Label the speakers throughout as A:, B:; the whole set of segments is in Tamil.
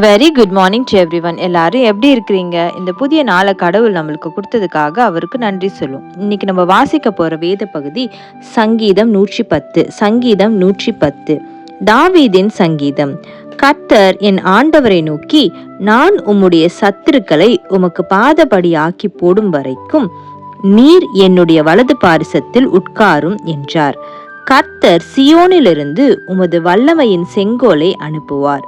A: Very good morning to everyone. எல்லாரும் எப்படி இருக்கிறீங்க? இந்த புதிய நாளை கடவுள் நம்மளுக்கு கொடுத்ததுக்காக அவருக்கு நன்றி சொல்லும். இன்னைக்கு நம்ம வாசிக்க போற வேத பகுதி சங்கீதம் 110. சங்கீதம் 110 தாவீதின் சங்கீதம். கர்த்தர் என் ஆண்டவரை நோக்கி, நான் உம்முடைய சத்துருக்களை உமக்கு பாதபடி ஆக்கி போடும் வரைக்கும் நீர் என்னுடைய வலது பாரிசத்தில் உட்காரும் என்றார். கர்த்தர் சியோனிலிருந்து உமது வல்லமையின் செங்கோலை அனுப்புவார்.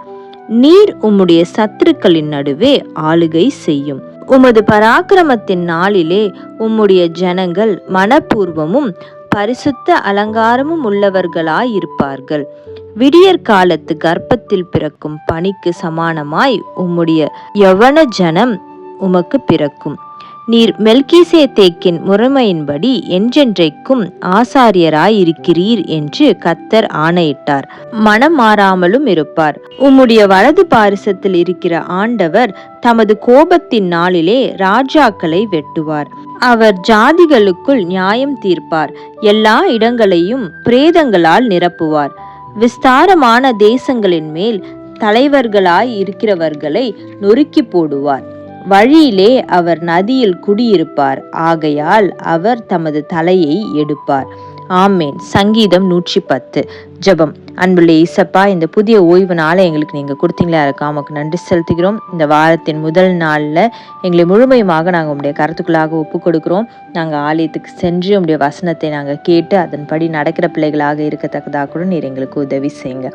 A: நீர் உம்முடைய சத்துருக்களின் நடுவே ஆளுகை செய்யும். உமது பராக்கிரமத்தின் நாளிலே உம்முடைய ஜனங்கள் மனப்பூர்வமும் பரிசுத்த அலங்காரமும் உள்ளவர்களாயிருப்பார்கள். விடியற் காலத்து கர்ப்பத்தில் பிறக்கும் பனிக்கு சமானமாய் உம்முடைய யவன ஜனம் உமக்கு பிறக்கும். நீர் மெல்கிசேதேக்கின் முறைமையின்படி என்றென்றைக்கும் ஆசாரியராயிருக்கிறீர் என்று கர்த்தர் ஆணையிட்டார். மனம் மாறாமலும் இருப்பார். உம்முடைய வலது பாரிசத்தில் இருக்கிற ஆண்டவர் தமது கோபத்தின் நாளிலே ராஜாக்களை வெட்டுவார். அவர் ஜாதிகளுக்குள் நியாயம் தீர்ப்பார். எல்லா இடங்களையும் பிரேதங்களால் நிரப்புவார். விஸ்தாரமான தேசங்களின் மேல் தலைவர்களாய் இருக்கிறவர்களை நொறுக்கி போடுவார். வழியிலே அவர் நதியில் குடியிருப்பார். ஆகையால் அவர் தமது தலையை எடுப்பார். ஆமேன். சங்கீதம் 110. ஜெபம். அன்புள்ள இயேசப்பா, இந்த புதிய ஓய்வு நாளை எங்களுக்கு நீங்கள் கொடுத்தீங்களா இருக்கா, நமக்கு நன்றி செலுத்துகிறோம். இந்த வாரத்தின் முதல் நாளில் எங்களை முழுமையுமாக நாங்கள் உங்களுடைய கருத்துக்களாக ஒப்பு கொடுக்குறோம். நாங்கள் ஆலயத்துக்கு சென்று உங்களுடைய வசனத்தை நாங்கள் கேட்டு அதன்படி நடக்கிற பிள்ளைகளாக இருக்கத்தக்கதாக கூட நீர் எங்களுக்கு உதவி செய்யுங்க.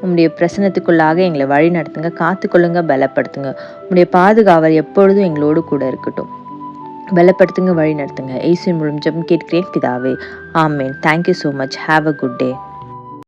A: உங்களுடைய பிரசனத்துக்குள்ளாக எங்களை வழி நடத்துங்க, காத்துக்கொள்ளுங்க, பலப்படுத்துங்க. உங்களுடைய பாதுகாவல் எப்பொழுதும் எங்களோடு கூட இருக்கட்டும். பலப்படுத்துங்க, வழி நடத்துங்க. இயேசுவின் மூலம் ஜெபம் கேட்கிறேன் பிதாவே. ஆமேன். Thank you so much. Have a good day.